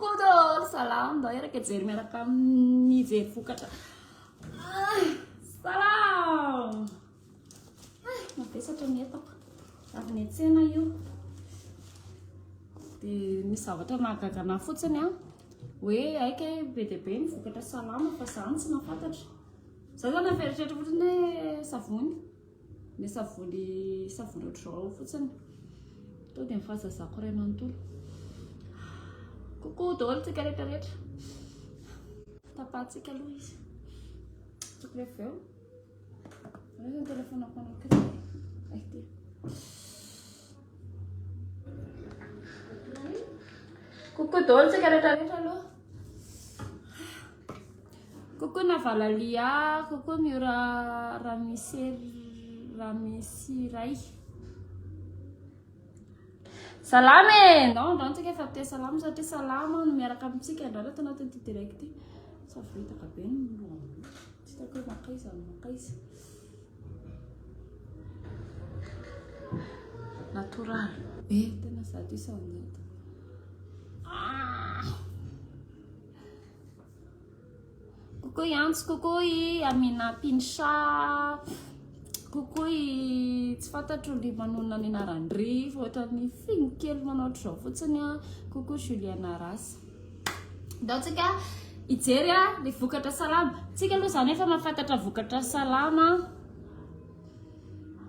Coucou daholo, salama ndao eraka jery miaraka amin'ny jery vokatra. Salama. Mavesatra ny entako. Avy niantsena io. Dia misy zavatra nahagaga fotsiny a. Hoe aika be dia be ny vokatra salama fa zany tsy nafantatra. Zaho zany naferitra fotsiny hoe savony. Ny savony ohatr'izao fotsiny. Tô dia mifazazako iray manontolo. Coucou daholo tsika rehetrarehetra. Tapahintsika aloha izy. Tsoko le feo. Ny telefonako anankiray. Aity. Coucou daholo tsika rehetrarehetra aloha. Coucou Navalalia, coucou Miura Ramisiray. Salame! Non, tsika efa te salama satria salama no miaraka amintsika andreo reto anatin'ity direct ity. Sa vitaka be ny loha. Tsy hitako hoe maka izy maka izy. Natural. Tena zato isanjato. Coucou Yans, coucou Amina Pinsha. Coucou tsy fantatro ny manona ny narandry ohatra ny finy kely manao ohatr'izao fotsiny a. Coucou Juliana Ras. Ndao tsika ijery a ny vokatra salama. Tsika aloha zany efa mahafantatra vokatra salama.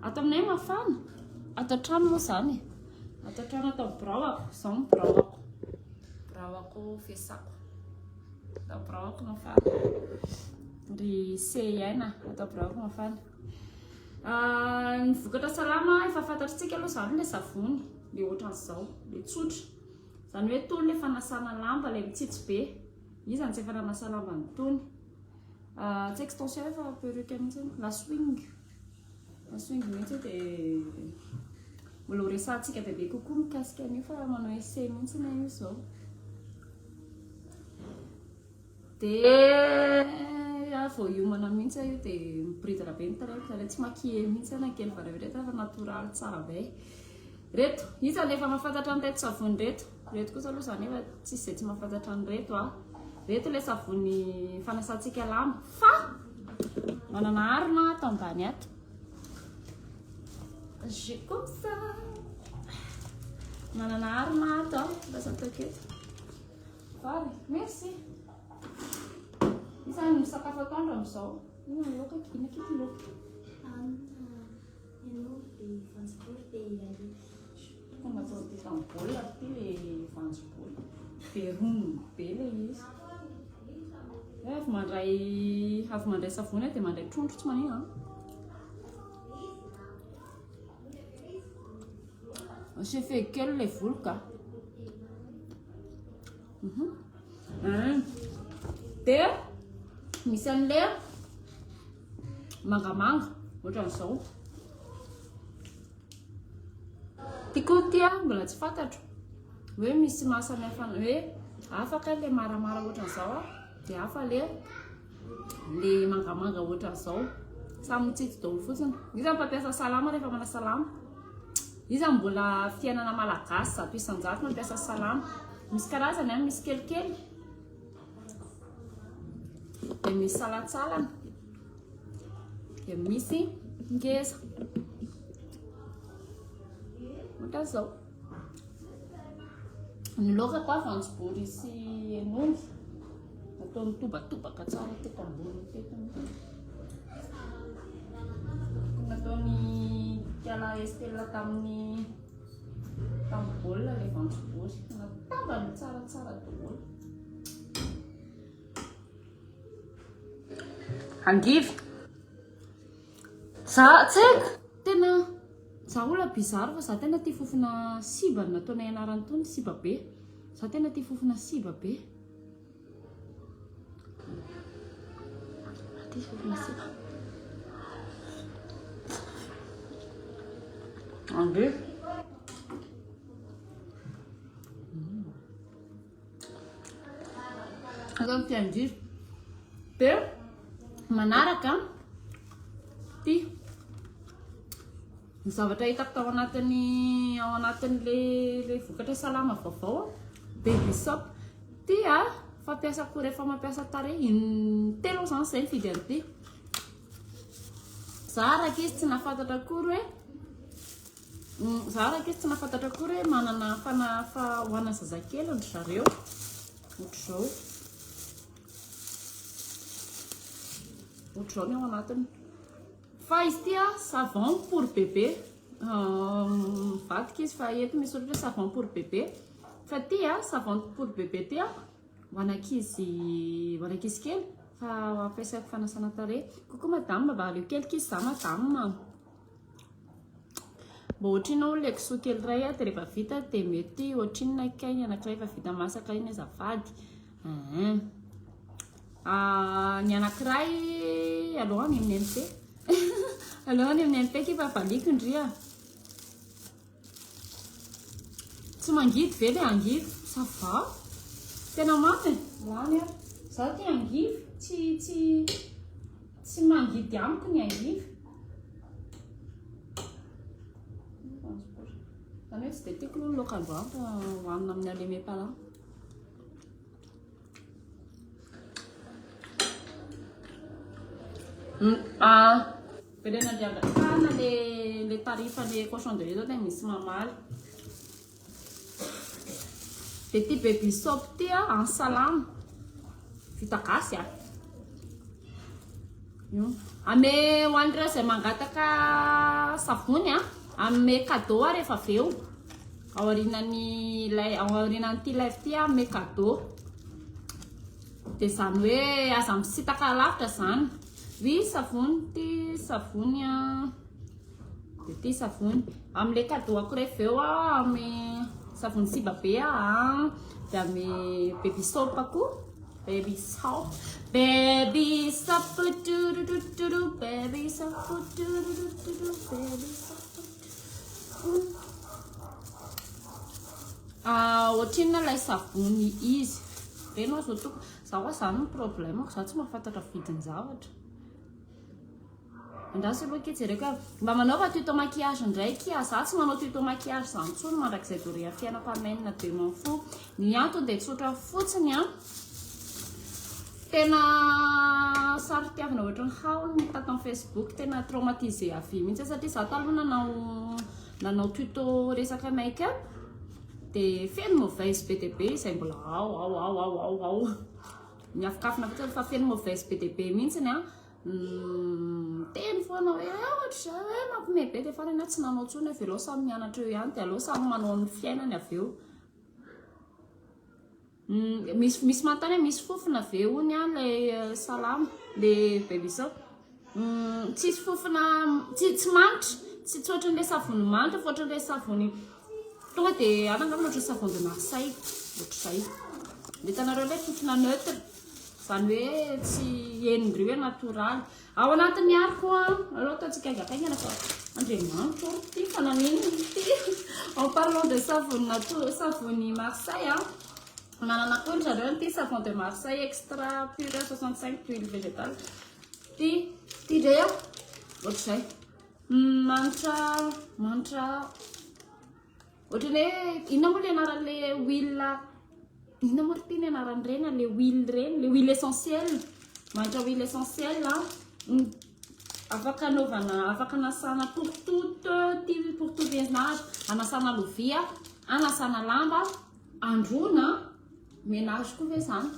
Ato aminay mafana. Ato trano moa zany. Ato trano atao braoko. Izao ny braoko. Braoko fesako. Atao braoko mafana. Ry sehiaina atao braoko mafana. Ny vokatra salama efa fantatritsika aloha zany le savony. Le ohatran'izao. Le tsotra. Zany hoe tony le fanasana lamba le mitsitsy be. Izy zany tsy efa nanasa lamba ny tony. Tsy extension efa perruque mihitsy. La swing. La swing mihitsy dia mbola ho resahantsika bebe kokoa mikasika an'io fa manao essai mihitsy na io zao. Dia vao hiomana mihitsy io dia miboridana be ny tarehiko. Zany tsy maquille mihitsy na kely varaveretra fa natural tsara be. Reto, izy zany efa mahafantatra an'ireto savony reto. Reto kosa aloha zany efa tsy izay tsy mahafantatra an'ireto a. Reto le savony fanasantsika lamba fa manana harona ato ambany ato. J'ai comme ça. Manana harona ato lasa taketo. Vale, merci. Izy zany misakafo atoandro amin'izao. Ino ny laoka ina kity laoka? Tonga atao ty tambola ty le vanjobola. Be ronono be le izy. Avy mandray savony dia mandray trondro tsy manina. J'ai fait quel les volo ka? Dia misy an'le mangamanga ohatran'izao. Tiako ty a mbola tsy fantatro hoe misy mahasamihafa hoe afaka le maramara ohatran'izao a dia hafa le mangamanga ohatran'izao. Samy mitsitsy daholo fotsiny. Izy zany mampiasa salama rehefa manasa lamba. Izy zany mbola fiainana malagasy zato isanjato mampiasa salama. Misy karazany a misy kelikely. Dia misy salatsalana. Dia misy ngeza. Ohatran'izao. Ny laoka koa vanjobory sy hen'omby. Natao mitobatobaka tsara teto ambony teto. Nataony kiala estella tamin'ny baolina le vanjobory. Natambany tsaratsara daholo. Angivy. Za tseka tena za olona bizarre fa za tena tia fofona siba nataonay anarany tony siba be. Za tena tia fofona siba be. Tia fofona siba. Angivy. Atao tia angivy. Dia manaraka ty ny zavatra hitako tao anatin'le vokatra salama vaovao baby soap. Tia fampiasako rehefa mampiasa tarehy telo zany zay fidy an'ity. Zaraka izy tsy nafantatra akory hoe zaraka izy tsy nafantatra akory hoe manana fahoana zazakely ry zareo ohatr'izao. Ohatr'izao ny ao anatiny. Fa izy tia savon pour bébé. Vadika izy fa eto misy ohatra hoe savon pour bébé. Fa tia savon pour bébé tia ho an'ankizy kely fa ampiasaiko fanasana tarehy. Kokoa madame mba aleo kelik'izy za madame. Mba ohatrinao legiso kely iray dia rehefa vita dia mety ohatrin'ny kainy anankiray efa vita masaka iny azafady. Ny anankiray alohany amin'ny MP. Alohany amin'ny MP kifa valiko indria. Tsy mangidy ve le angidy? Ça va? Tena mamy lany ary. Zaho tia angivy, tsy mangidy amiko ny angivy. Zany hoe tsy dia tiako aloha laoka-androany fa hohanina amin'ny alemepala. Bedena driagakana le tarifa le cochon de lait zao dia misy mamaly. Dia ty baby soap tia en salama vita gasy a. Ame ho an'ireo izay mangataka savony ame cadeau rehefa avy eo ao aorianan'ity live ty ame cadeau. Dia zany hoe aza misitaka lavitra zany. Wy savony ty savony dia ty savony amile cadeau ako rehefa eo ame savony sibabe dia ame baby soap ako. Baby soap baby soap baby soap baby soap. Ohatrina ilay savony izy reno zao toko zaho zany ny problemako zaho tsy mahafantatra vidiny zavatra. Andraso aloha jereko mba manaova tuto maquillage ndraiky zaho tsy manao tuto maquillage zany intsony mandrakizay doré fiainam-pamainina be manfo. Ny antony dia tsotra fotsiny tena sary tiavina ohatran'ny haony tato amin'ny Facebook tena traumatisé avy mihitsy satria zaho taloha nanao tuto resaka make-up dia feno mauvaise be dia be izay mbola ao miafokafona fotsiny fa feno mauvaise be dia be mihitsiny teny foana hoe ohatr'izay hoe mampime be dia farany tsy nanao tsony avy aleo samy mianatra eo ihany dia aleo samy manao ny fiainany avy eo. Misy manontany hoe misy fofona ve hony ilay salama le baby soap. Tsisy fofona tsy manitra tsy ohatran'ilay savony manitra fa ohatran'ilay savony tonga dia angamba ohatran'ny savon de Marseille ohatr'izay. Dia hitanareo ilay fofona neutre zany hoe tsy henondry hoe natoraly ao anatin'ny ariko aleo ataontsika aingakaingana fa andriamanitra ty fa nanino ty. En parlant de savony Marseille nanana koa zareo ty savon de Marseille extra pure 65 huile végétale ty ndray ohatr'izay manitra ohatrany hoe inona moa le anaran'le huile inona moa ty ny anaran'ireny le huile reny le huile essentielle manitra huile essentielle afaka anaovana afaka anasana pour tout vienage anasana lovia anasana lamba androna ménage koa ve zany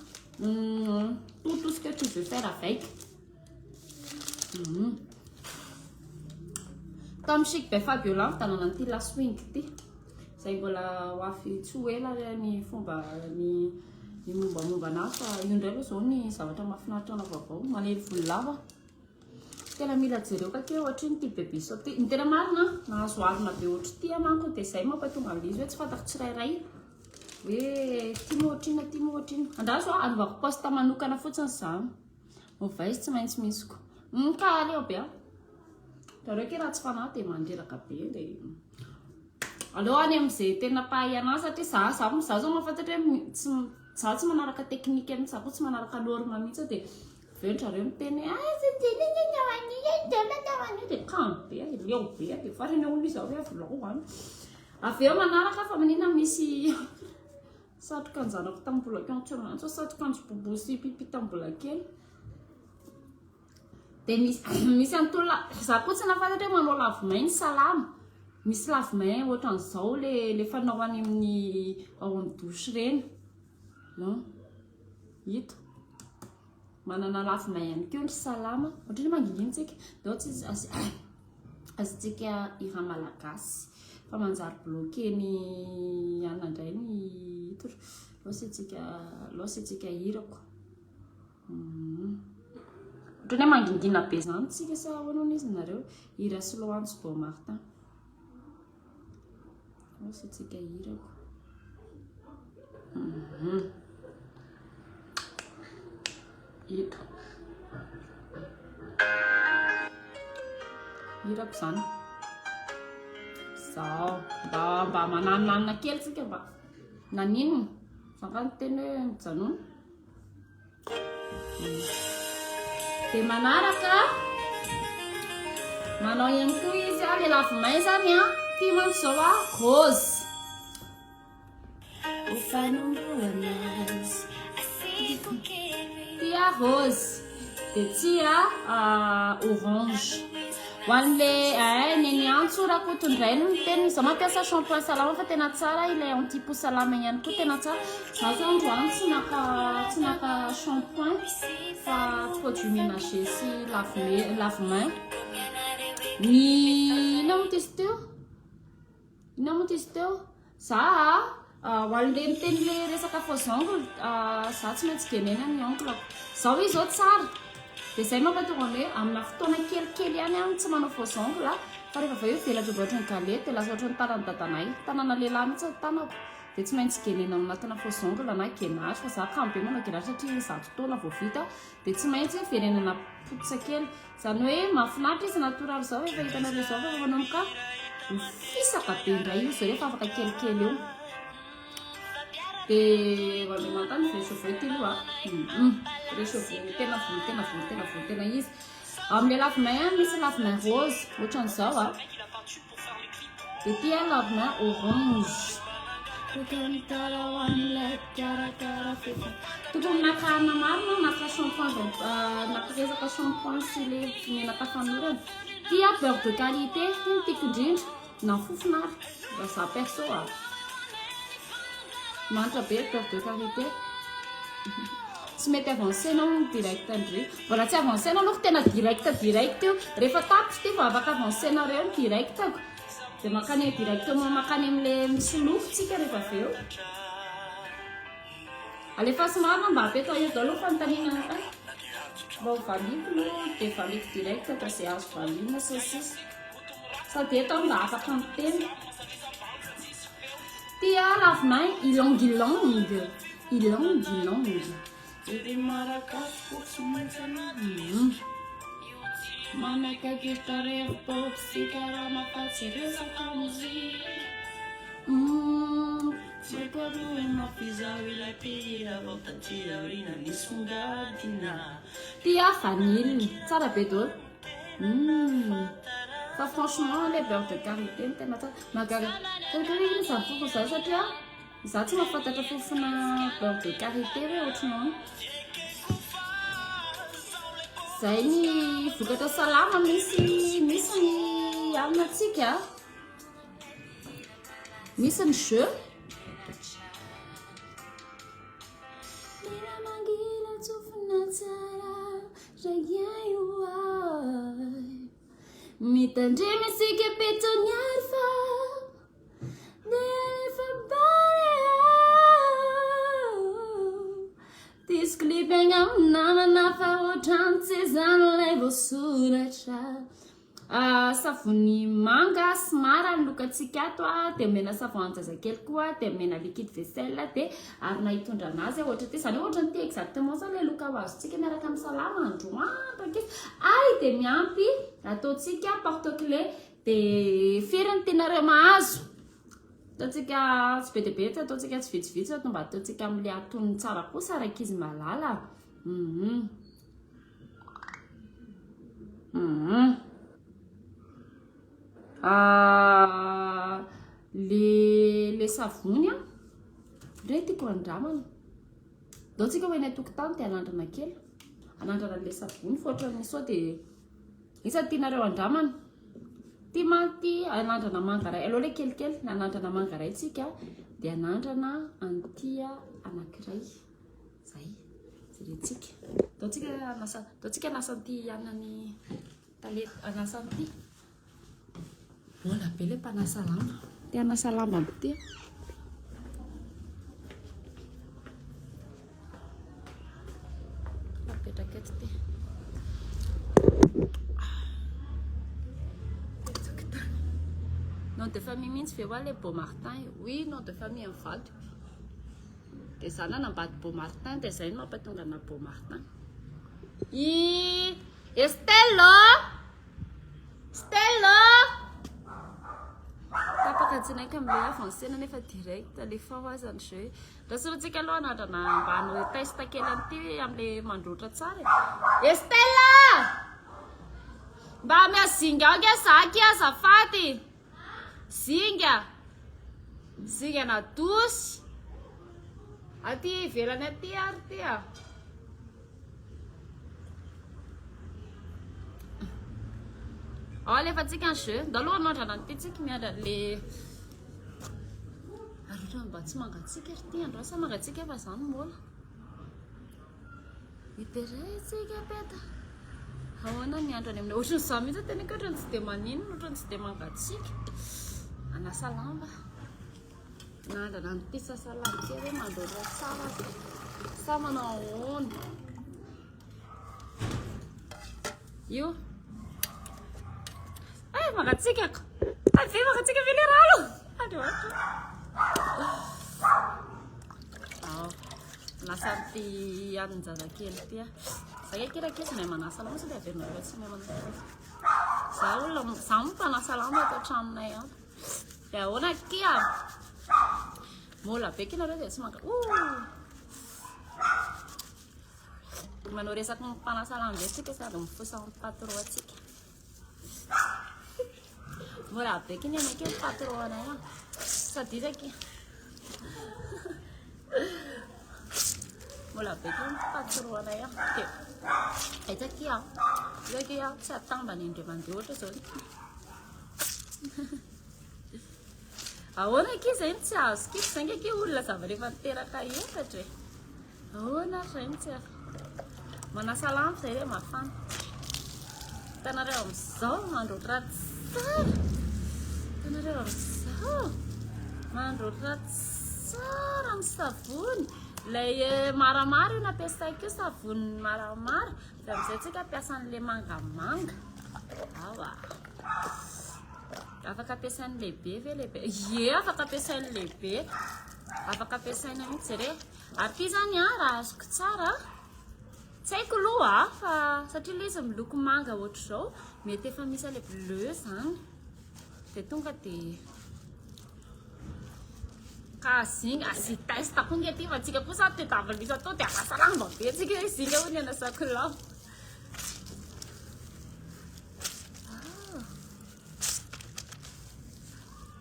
tout ce que tu veux faire avec. Tamin'ny Chic be Fabiola tanana an'ity la swing ty izay mbola hoafy tsy ho ela ny fomba ny mombamomba fa io indray aloha zao ny zavatra mahafinaritra ana vaovao manely volo lava tena mila jereo ka keo ohatriny ty baby soap ty ny tena marina nahazo arina be ohatry ty manko dia izay mampatonga an'izy hoe tsy fantako tsirairay hoe ty mohatrina andraso anovako poste manokana fotsiny zany mauvaise tsy maintsy misy ko ka aleo be tareo ke raha tsy fanahy dia mandreraka be dia aleo any amin'izay tena pahay anazy satria zaho zao mahafantatra hoe zaho tsy manaraka teknika mihitsy zaho tsy manaraka norme mihitsy dia ventrareo miteny dia kamo be leo be dia farany olo izy hoe volao any avy eo manaraka fa maninona misy satroka anjanako tamin'ny mbola kely tsy satroka andro bobosy pipita mbola kely dia misy antolona za koa tsy nafantatra hoe manao lavo-main salama misy lavo-main ohatran'izao le fanao any amin'ny ao amin'ny douche reny non hita manana lavo-main ihany keo ny salama ohatrany mangilintsika dia ohatsy azitsika ira malagasy fa manjary bloqué ny anandray ny hito loasy itsika hirako ohatrany hoe mangingina be zany tsika sa hoanao izy nareo hira sy Lohany sy Beau Martin loasy itsika hirako hito hirako zany zao mba mananonanina kely tsika mba naninona zangany teny hoe mijanona dia manaraka manao ihany koa izy le lavo-main zany tia mantsy zao rose tia rose dia tia orange ho an'le neny antso raha koa tondrainy ny teny za mampiasa shampoing salama fa tena tsara ilay antipo salama ihany koa tena tsara za zao androany tsy naka shampoing fa produit ménager sy lave-main ny ina moa izy teo za ho an'le miteny le resaka faux ongle za tsy maintsy genena ny onglako zao izy zao tsara dia zay mampatonga hoe amina fotoana kelikely ihany tsy manao faux ongle fa rehefa avy eo velatra ohatry ny galety dia lasa ohatry ny tanany dadanay tanana lehilahy mihitsy tanako dia tsy maintsy genena anatina faux ongle na genage fa za kamo be manao genage satria zato taona vao vita dia tsy maintsy verenana potsa kely zany hoe mahafinaritra izy natoraly zao efa hitanareo zao fa manao ka mifisaka be indray izy rehefa afaka kelikely eo dia hoandrimantany réchauffé ty aloha réchauffé tena izy amin'ilay lave-main misy lave-main rose ohatran'izao dia tia lave-main orange tokony nakana marina naka shampoing nakaresaka shampoing sy le menaka fanorana tia beurre de qualité tiako indrindra na fofonary mba za perso manitra be beurre de qualité tsy mety avancénao direct ndre mbola tsy avancénao aloha tena direct io rehefa tapitra ty fa afaka avancénareo ny directako dia makany direct makany amin'le misy lofotsika rehefa avy eo alefa somarina mba apeto eo daholo fanontaniana mba ho valiko lo dia valiko direct fa zay azo valina saucisse sady eto mba afaka miteny tia lave-main ylang tia vanille tsara be daholo fa franchement le beurre de karité ny tena tsara magakarikary iny za fofo zay satria za tsy mahafantatra fofona beurre de karité hoe ohatranao zay ny vokatra salama misy ny aminatsika misy ny jeu mitandremy asika petoniary fa nefa bare tisklipegna aminanana fa ohatrany tsy zany lay voasoratra savony manga somara ny lokatsika ato dia mena savon-jazakely koa dia mena liquide vaisselle dia arina hitondra anazy ohatra ty zany ohatra ny ty exactement zany le loka ho azontsika miaraka amin'ny salama androandro ay dia miampy ataontsika porte-clés dia firy ny tianareo mahazo ataontsika tsy be dia be ataontsika tsy vitsivitsy atao mba ataontsika amin'le atonony tsara kosa araka izy malala le savony Ndray tiako andramana. Dao tsika hoe ny atokotany dia anandrana kely. Anandrana le savony fotrany sao dia isa tianareo andramana. Ty anandrana mangaray. Aloha le kelikely ny anandrana mangaray tsika dia anandrana antia anankiray. Zay. Jerentsika. Dao tsika nasanty anany taleta anasanty. Bola be le mpanasa lamba. Te anasa lamba amby ty. Apetraketo ty. Nom de famille mihitsy ve hoa le Beaumartin? Oui, nom de famille amin'ny Valo. Dia zany nanambady Beaumartin dia zay no mampatonga ana Beaumartin. Estelle! Stella! Tapaka tsinaika amin'ilay avancena nefa direct alefa ho azany jeu. Rasorantsika aloha anandrana mba hanao test kely an'ity amin'ilay mandroatra tsara. Estelle! Mba miazinga ao nge zaka azafady. Zinga na dosy. Aty ivelany aty ary ty a. Alefa tsika ny jeu. Ndao aloha anandrana an'ity tsika miandra le arotra mba tsy mangatsika ry ty andro asa mangatsika fa zany mola. Iteray tsika peta. Ahoana miandra any aminay ohatrany zany mihitsy tena ohatrany tsy dia maninona ohatrany tsy dia mangatsika. Anasa lamba. Nandrana an'ity sasalamba kely hoe mandora tsara. Sa manao ahoana. Io. Ay, mangatsika ako. Ay, ve mangatsika ve le rano. Andro ato. Nasa an'ity anin-jazakely ity a. Zay kira kely tsy mahay manasa lamba sao dia averinareo tsy mahay manasa. Zaho mpanasa lamba ato an-tranonay ato. Dia ahoana kia. Mola be kinareo dia tsy manga. Manao resaky mpanasa lamba atsika sady mifosa amin'ny patron atsika. Mola be kiny anay kely patron anay a. Sady izaky. Mola be kiny patron anay a. Aitsaky a. Izaky a tsy atambany indray mandeha ohatra zao. Ahoana ki zay tsy azo ki zay nge ki olona zava-rehefa niteraka efatra. Ahoana zay tsy azo. Manasa lamba zay re mafana. Hitanareo amin'izao mandroatra tsara. Hitanareo amin'izao mandroatra tsara amin'ny savony. Ilay maramara io nampiasaiko io savony maramara. Dia amin'izay tsika ampiasa an'ilay mangamanga. Awa. Afaka ampiasain'ny lehibe ve lehibe? Ie, afaka ampiasain'ny lehibe. Afaka ampiasaina mihitsy re. Ary ity zany a raha azoko tsara. Tsy haiko aloha fa satria ilay izy miloko manga ohatr'izao mety efa misy ilay bleu zany. Dia tonga dia kazinga sy test koa nge ty fa tsika kosa tedavana izy atao dia anasa lamba be tsika hoe zinga hoy ny anasako lamba.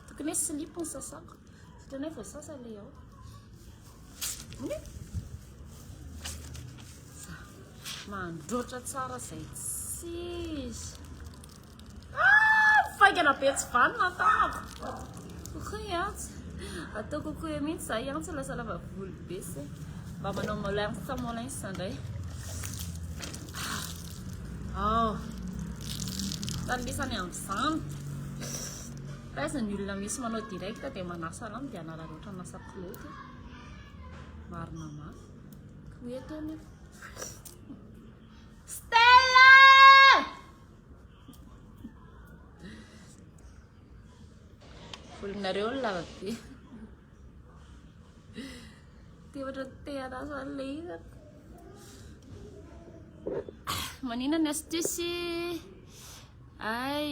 Tokony hoe slip ny sasako satria nay voasasa le ao. Mandroatra tsara zay tsisy. Faingana be tsy vanina tanako. Kokoa antsy. Atao kokoa mihitsy zay antsy lasa lava volo be se. Mba manao molinsa indray. Talisany amin'izany. Paisa ny olona misy manao direct dia manasa lamba dia anararoatra anasa kloty. Marina mafy. Koeto ny Stella! Volonareo ny lava be. Ty ohatra te anasa le izy. Manina ny astuce. Ay.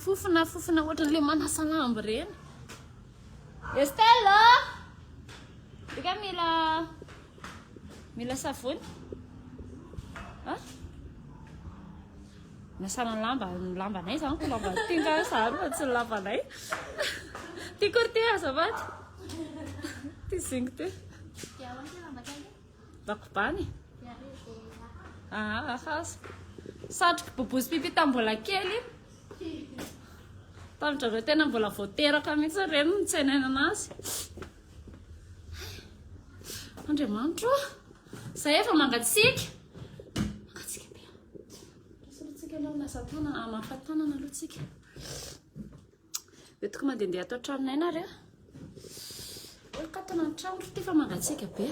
Fofona ohatran'ilay manasa lamba reny. Estelle! Dika mila savony. Nasana lambanay zany ko lamba tinga sary fa tsy lambanay. Ty kory ty azafady. ty zingy ty bakobany hazo satroky bobozy pipi tambola kely tamindrareo tena mbola voateraka mihitsy reny mitsenena azy andriamanitro zay efa mangatsika be solotsika aloha nasatanana mafatanana aloha tsika betoko mandehandeha atao traminay nareo olokatana ny trano ty fa mangatsika be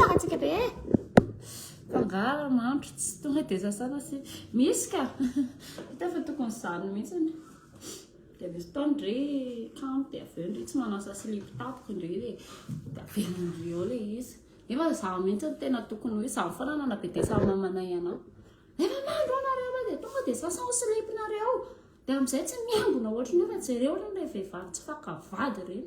mangatsika be fangara mandro tsy tonga de sasana sy misy ka hita fa tokony zany mihitsiny de misy taony ndre kamo de aveo ndre tsy manasa silipo tapoko ndre de avelon'reo le izy efa za mihitsy tena tokony hoe za foana nanabe de sa mamanay anao efa mandro anareo de tonga de sasa ho silipinareo de am'izay tsy miambona ohatrany efa jereo le vehivavy tsy fakavady reny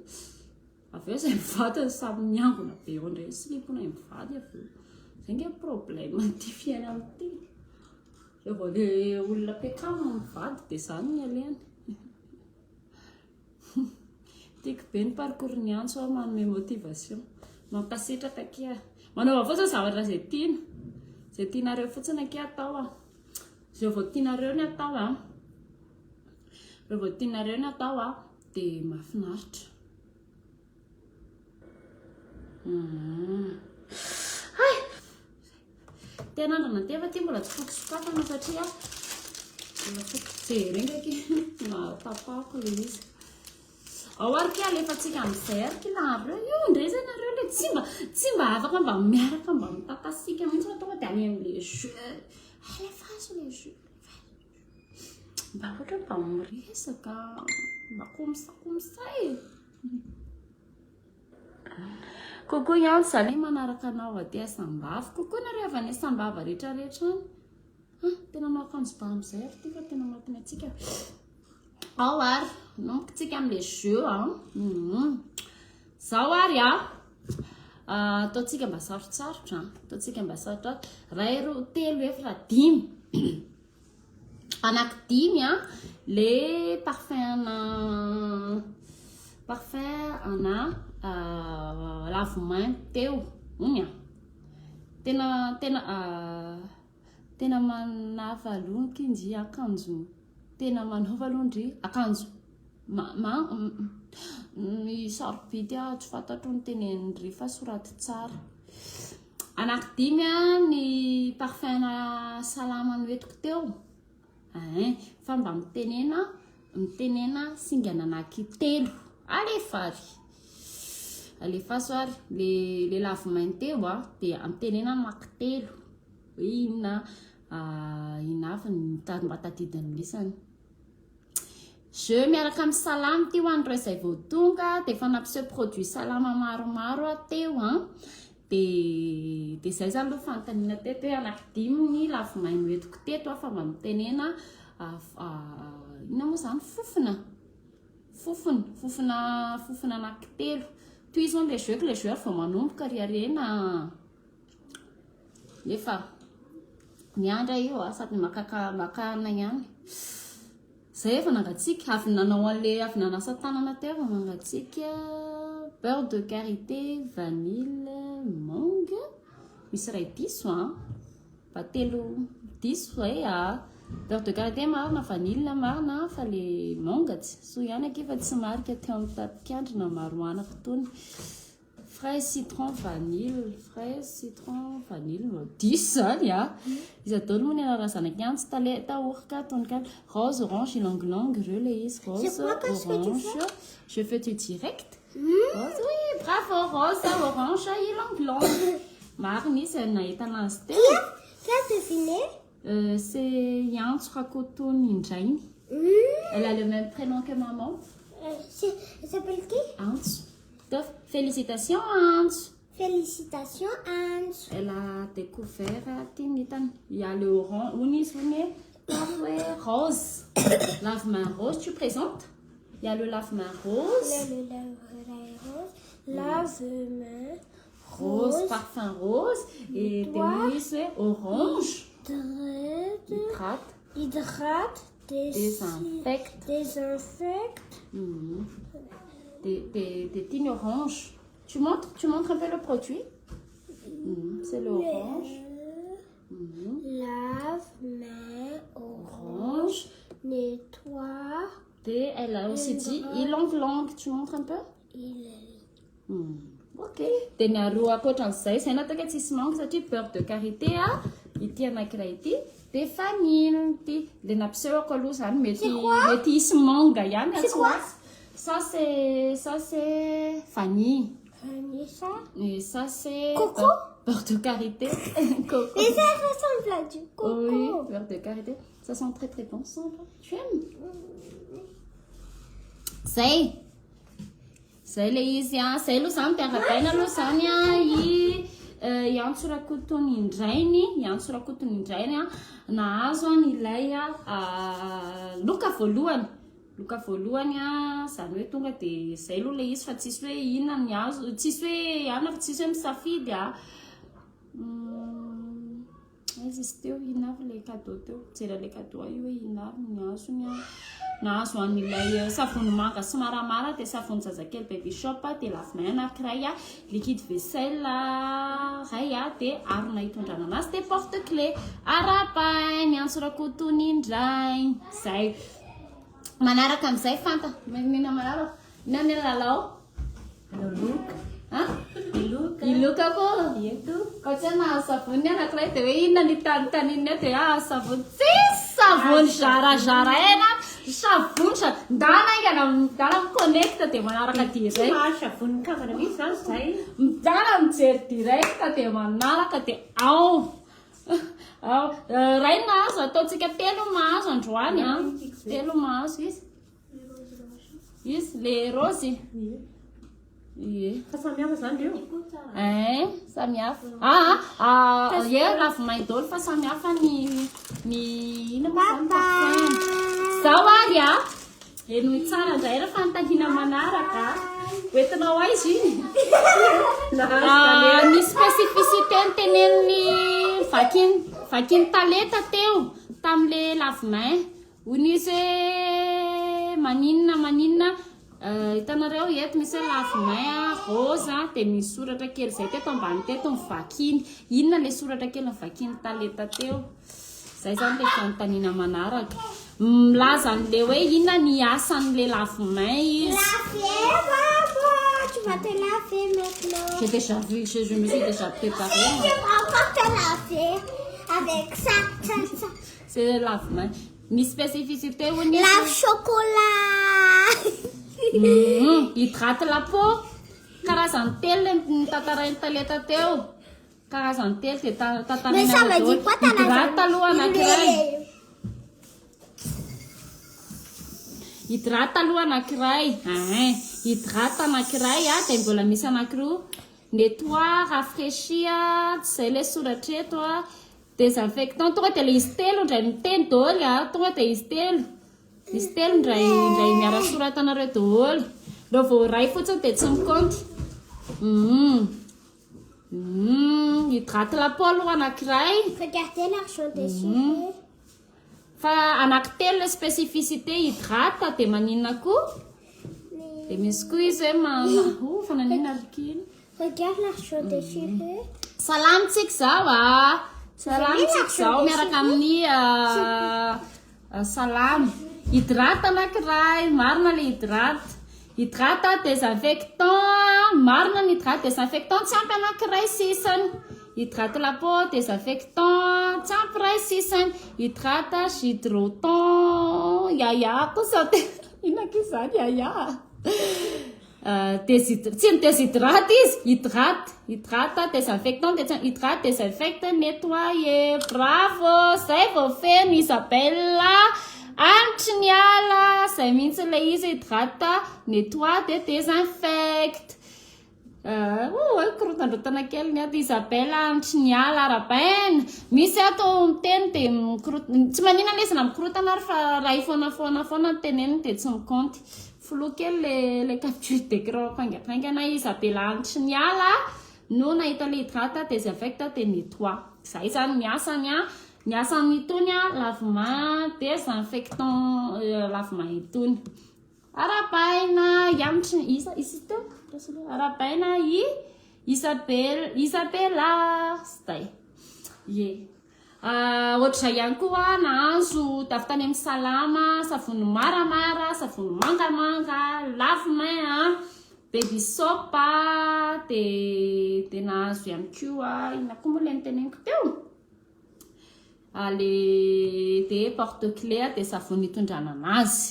aveo zay mivady samy miambona be eo ndre silipona mivady aveo zay nge problème ty fiaina amty rehefa le olona pekama mivady de zany ny aleny tiako be ny parcours ny antso a manome motivation mampasitraka akia manao fotsiny zavatra zay tianareo fotsiny akia atao a zay vao tianareo ny atao a rehefa vao tianareo ny atao a de mahafinaritra tena andrana tefa ty mbola tsy fotosokafana satria mbola fotojery ndraiky matapako le izy ao ary ka alefa tsika am'izay ary kilareo io ndrezanareo le tsy mba afaka mba miaraka mba mitakasika mihitsy fa tonga de any am'le jeu alefaso le jeu mba ohatra mba miresaka mba komisakomisay kokoa ihany zany manaraka anao aty asambavy kokoa nareo avy any asambava rehetrarehetra any tena anao akanjo ba am'izay ary ty fa tena matiny atsika ao ary nombokatsika am'le jeu zao ary ataotsika mba sarotsarotra ataotsika mba sarotra ray ro telo efatra dimy anaky dimy le parfum ana lave-main teo ony tena manavalonky indry akanjo tena manaova alondry akanjo sarobidy tsy fantatro ny tenenindry fa soraty tsara anaky dimy ny parfum salama noetiko teo fa mba mitenena singana anaky telo alefaso ary le lave-main teo de amitenena anaky telo hoe inavy mba tadidiny lisany je miaraka amin'ny salama ty hoan'ireo izay vao tonga de efa nampiseho produit salama maromaro ateo de zay zany aloha fanontaniana teto hoe anaky dimy ny lave-main noetiko teto fa mba mitenena ina moa zany fofona anaky telo toy izao le jeu ary vao manomboka riarena nefa miandra io sady makana ihany zay efa nangatsika avy nanao an'le avy nanasa tanana teo efa mangatsika beurre de karité vanille mangue misy ray diso mba telo diso beurre de karité marina vanille marina fa le mangue tsy so ihany aky fa tsy marika teo amin'ny tapikandrina maroana fotony fraise citron vanille no diso zany izy adolo moa ny anarazanaka ihany tsy tahorika tonikany rose orange ylang ireo le izy rose orange je fais tu direct rose oui bravo rose orange ylang marina izy nahitana azy teo c'est Yantsu Rakoton Ninjaini. Elle a le même prénom que maman. Elle s'appelle qui? Antsu. Félicitations Antsu. Félicitations Antsu. Elle a découvert Tinitan. Il y a le orange, rose. Lave-main rose, tu présentes? Il y a le lave-main rose. Le lave-main rose. Lave-main rose. Parfum rose. Et des orange. Hydrate Désinfecte. Désinfecte. Des tignes oranges. Tu montres un peu le produit. C'est l'orange. Lave, met, Orange. nettoie. Elle a aussi dit ilang-lang. Tu montres un peu. Ok. Tena roa akoatran'izay. Izay nataka tsisy manko satria beurre de karité ity anankiray ity. Dia vanille ity. Le nampisehoko aloha zany mety hisy manga ihany. C'est quoi? Ça c'est vanille. Vanille, ça. Et ça c'est Coco. Beurre de karité. Coco. Et ça ressemble à du coco. Oui, beurre de karité. Ça sent très très bon. Tu aimes? Zay le izy zay aloha zany mpiaradaina aloha zany i antsorakotony indrainy nahazo ilay loka voalohany zany hoe tonga dia zay aloha le izy fa tsisy hoe inona ny azo tsisy hoe ana fa tsisy hoe misafidy izy teo inavy le cadeau teo jera le cadeau io hoe inavy ny azony nahazo an'ilay savony manga sy maramara dia savony zazakely baby shop dia lafimay anankiray liquide vaisselle ray dia arona hitondrana anazy dia porte clé arapainy antsorakotony indray zay manaraka amin'izay fanta nina manaraka nina lalao iloka ko ko tsy nahazo savony anankiray dia hoe inona ny tanotaninina dia savony tsisy savony zarazara ena savony ndana miconnecte dia manaraka direct savony kavana misy zany zay midana mijery direct dia manaraka dia ao ray nahazo ataontsika telo mahazo androany telo mahazo izy le rosy fa samihafa zany reo samihafa ravimay daholo fa samihafa ny ina zao ary enoy tsara indray raha fanontaniana manaraka oentinao aizy iny ny spécificité ny teneniny vakiny taleta teo tam'le lavimay ony izy maninona hitanareo eto misy hoe lavimay rosa dia misy soratra kely zay teto ambany teto mivakiny inona le soratra kely mivakiny taleta teo zay zany le fanontaniana manaraka milaza an'le hoe inona ny asan'le lavimay izy Tu vas te laver maintenant. J'ai déjà vu, je me suis déjà préparée. Tu vas encore te laver avec ça. C'est le lave-main. Une spécificité ou une... Lave chocolat. Hydrate la peau. Karazany telo tatarainy taleta teo. Karazany telo dia tatarainy. Mais ça veut dire quoi ta hydrate aloha anankiray. Hydrate aloha anankiray. Hydrate anankiray dia mbola misy anankiroa. Nettoie, rafraîchir, zay le soratra eto désinfectant. Tonga dia le izy telo indray miteny daholo tonga dia izy telo indray miara-soratanareo daholo. Raha vao ray fotsiny dia tsy mikaonty. Hydrate la peau aloha anankiray. Regardez l'argent dessus. Fa anankitelo le spécificité hydrate dia maninona koa dia misy koa izy hoe fananina rikiny. Regarde l'argent dessus. Salamitsika zao salamitsika zao miaraka amin'ny salamy. Hydrate anankiray marina le hydrate désinfectant marina ny hydrate désinfectant tsy ampy anankiray sisany. Hydrate la peau désinfectant tsy ampy ray sisany. Hydrate hydrotant yaya kosa inona ko izany yaya tsy ny déshydrate izy hydrate désinfectant hydrate désinfecte nettoyer bravo zay vao feno Isabella antry ny ala zay mihitsy le izy hydrate nettoie de désinfecte korotandrotana kely ny ato Isabella antry ny ala arabaina misy ato miteny dia tsy manina lesy na mikorotana ary fa raha ifoana teneniny dia tsy mikonty flou kely le capture d'écran pangapaingana Isabella antry ny ala no nahita le hydrate désinfecte dia nettoie zay zany miasany ny asan'itony a lavemain désinfectant lavemain itony arapaina iamitry isy teo arapaina Isabella zay ohatr'izay ihany koa nahazo tavitany amin'ny salama savony maramara savony mangamanga lavemain baby soap de nahazo ihany koa ina koa moa le niteneniko teo de porte-clés de savony hitondrana anazy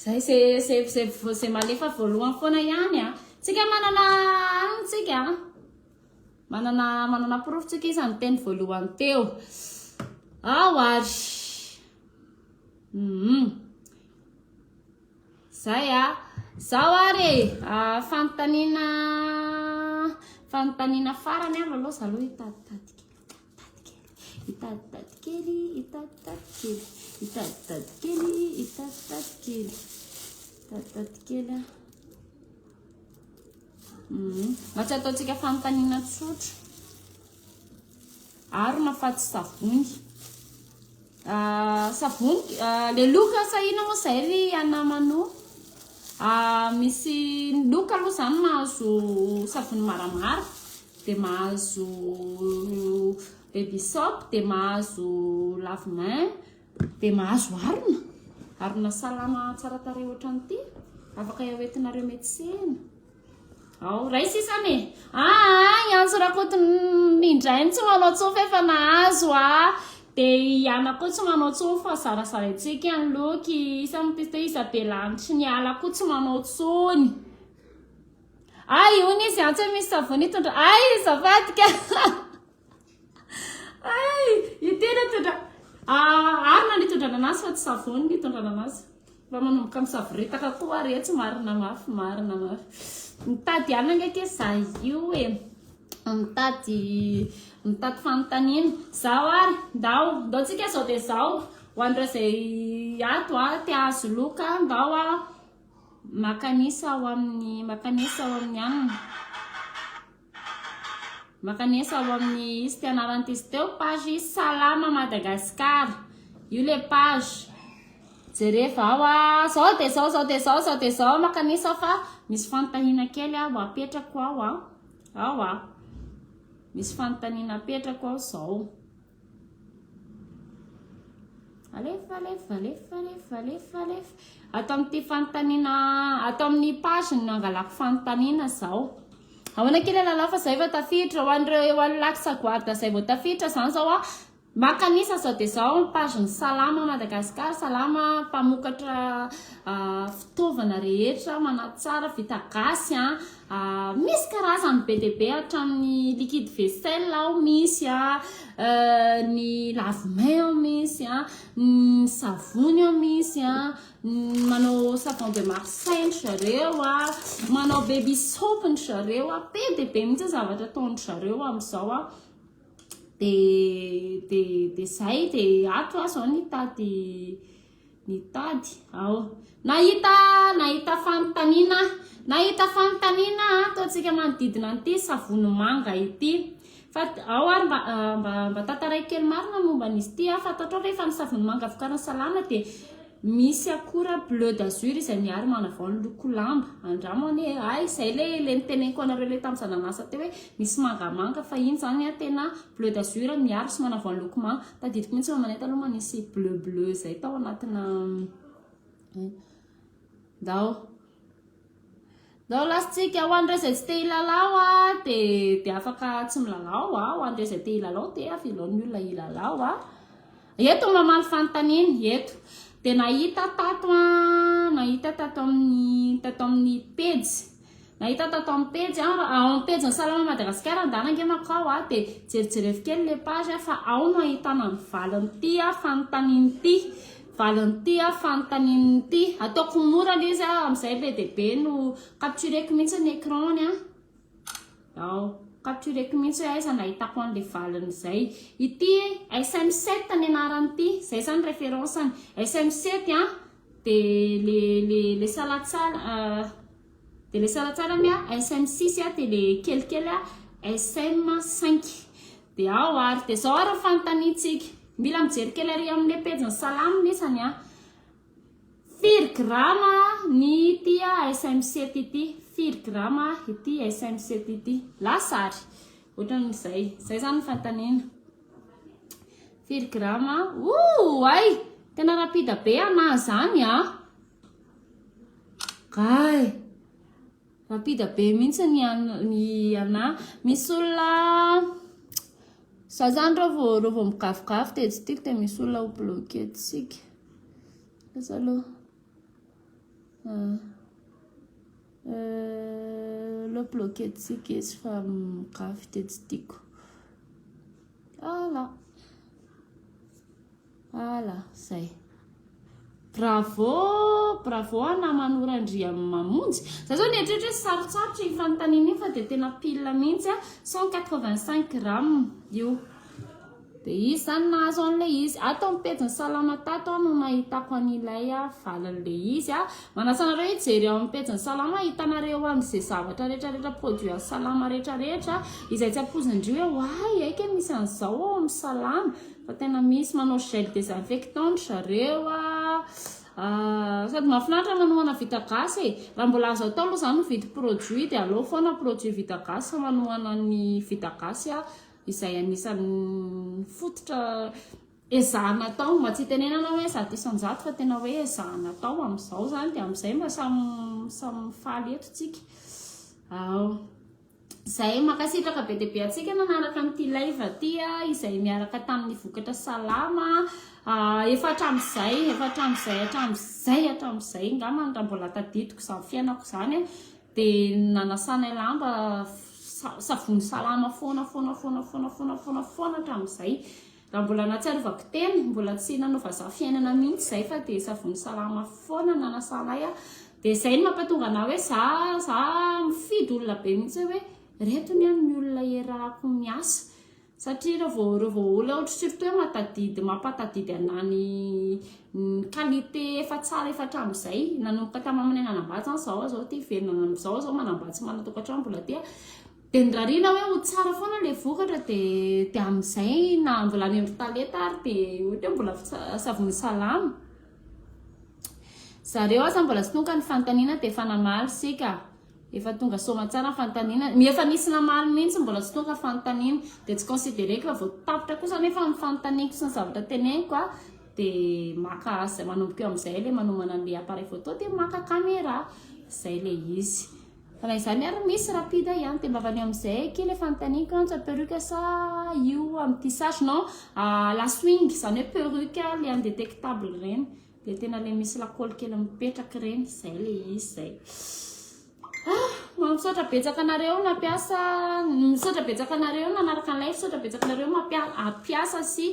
zay c'est malefa voalohany foana ihany tsika manana proof tsika isany teny voalohany teo ary zay zao ary fanontaniana farany ary aloha aloha itadikely mba tsy ataontsika fanontaniana tsotra ary mafaty savony le loka sahina moa zay ry anamano misy loka aloha zany mahazo savony maramara de mahazo baby soap de mahazo lavemain de mahazo arina salama tsara tare ohatran'ity afaka iahoentinareo médecin ray sisany iantso rakoto indray tsy manao tsofa efa nahazo de iana koa tsy manao tsofa sarasara itsika any loky isamipiste Isabella tsy niala koa tsy manao tsony iony izy antsy misy savony itondra zavatika itena tondra arina nitondrana anazy fa tsy savony nitondrana anazy fa manomboka misaviretaka koa ary tsy marina mafy mitady ana ndraiky zay io mitady fanontaniana zao ary ndao tsika zao de zao hoandreo zay ato tiazo loka ndao makanisa ao amin'ny izy tianaran'izy teo page salama Madagascar io le page jereva zao de zao makanisa fa misy fanontaniana kely apetrako ao misy fanontaniana apetrako ao zao alefa atao amin'ity fanontaniana atao amin'ny page no angalako fanontaniana zao ahoana kely lalao fa zay vao tafiditra hoandreo laky sagoarda zay vao tafiditra zany zao makanisa zao de zao page ny salama Madagascar salama mpamokatra fitaovana rehetra manatsara vita gasy misy karazany be de be hatramin'ny liquide vaisselle ao misy ny lavemain ao misy ny savony ao misy manao savon de Marseille zareo manao baby soap ny zareo be de be mihitsy zavatra ataony zareo amin'izao de zay de ato zao nitady nahita fanontaniana ataontsika manodidina an'ity savony manga ity fa ao ary mba tantaray kely marina momba an'izy ity fantatrao rehefa ny savony manga vokariny salama de misy akora bleu d'azur izay miary manavao ny loko lamba andramany zay le niteneniko anareo le tamin'ny zananasa teo hoe misy mangamanga fa iny zany tena bleu d'azur miary sy manavao ny loko manga tadidiko mihitsy mamanety aloha manisy bleu zay tao anatina ndao lasitsika hoandreo zay tsy te hilalao de afaka tsy milalao hoandreo zay te hilalao te afilaon'ny olona hilalao eto mamaly fanontaniana eto de nahita tato amin'ny page nahita tato amin'ny page amin'ny page ny salama Madagascar andanangenako ao de jerijerevy kely le page fa ao no ahitana ny valin'ity fanontanian'ity ataoko mora le izy amin'izay be de be no captureko mihitsy ny écran-ny captureko mihitsy hoe aiza nahitako an'le valiny zay ity SM7 ny anaran'ity zay zany référenceny SM7 de le salatsarany SM6 de le kelikely SM5 de ao ary de zao ary fanontaniantsika mila mijery kely ary amin'ny pejiny salama nesany a 4 grama ny ity SMC ity 4 grama ity SMC ity lasary ohatran'izay zany ny fantaniana 4 grama ay tena rapida be ana zany a kay rapida be mihitsy ny ana misy olona zany reo vao mikafokafo tetsika dia misy olona ho bloqué tsika lasa aloha le bloqué tsika izy fa mikafo tetsitiko ala zay bravo ana manorandria mamonjy za zao nietrehitra hoe sarotsarotra ifanontaniana io fa dia tena pile mihitsy 185 grammes io dia izy zany nahazo an'ilay izy ato mipejiny salama tato no nahitako an'ilay valan'ilay izy manasanareo hijery ao mipejiny salama hitanareo amin'izay zavatra rehetrarehetra produit salama rehetrarehetra izay tsy ampozindrio hoe ay aika misy an'izao ao amin'ny salama fa tena misy manao gel désinfectant zareo sady mahafinaritra manohana vita gasy raha mbola azo atao aloha zany mividy produit dia aleo foana produit vita gasy fa manohana ny vita gasy izay anisan'ny fototra ezahana tao mba tsy tenenana hoe zato isan-jato fa tena hoe ezahana tao amin'izao zany dia amin'izay mba samy faly eto tsika zay makasitraka be dia be atsika nanaraka amin'ity live ty izay miaraka tamin'ny vokatra salama hatramin'izay ngamba raha mbola tadidiko izany fiainako zany dia nanasanay lamba savony salama foana hatramin'izay raha mbola natsiarovako teny mbola tsy nanova za fiainana mihitsy zay fa dia savony salama foana nanasanay dia zay no mampatonga ana hoe za mifidy olona be mihitsy hoe reto ny amin'ny olona erahako miasa satria rehefa olona ohatra surtout hoe mampatadidy anany qualité efa tsara efa hatramin'izay nanomboka tamamany nanambatsy zao ty iverina zao manambatsy manatokatrano mbola dia ndrariana hoe ho tsara foana le vokatra dia amin'izay na mbola nendro taleta ary dia ohatra hoe mbola savony salama zareo asa mbola tsy tonga ny fantaniana dia efa namaly sika efa tonga soma tsara fantaniana efa nisy namaly mihitsy mbola tsy tonga fantaniana dia tsy considéreko fa vao tapitra kosa nefa ny fantaniko sy ny zavatra teneniko dia maka manomboka eo amin'izay le manomana an'le appareil photo dia maka caméra zay le izy fa na izany ary misy rapide ihany dia mbavany amin'izay ke le fantaniko antsa perruque sa io amin'ny tissage non la swing zany hoe perruque le indétectable reny le tena le misy lakôly kely mipetraka reny zay le izy zay misaotra betsaka anareo nanaraka an'ilay misaotra betsaka anareo mampiasa sy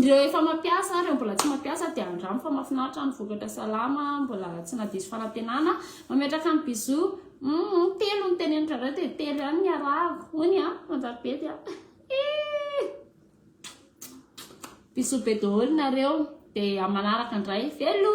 reo efa mampiasa reo mbola tsy mampiasa dia andramo fa mahafinaritra ny vokatra salama mbola tsy nadiso fanantenana mametraka amin'ny bisou telo ny tenenitra reo dia telo ihany ny arahako hony manjary bisou be daholo nareo dia manaraka indray velo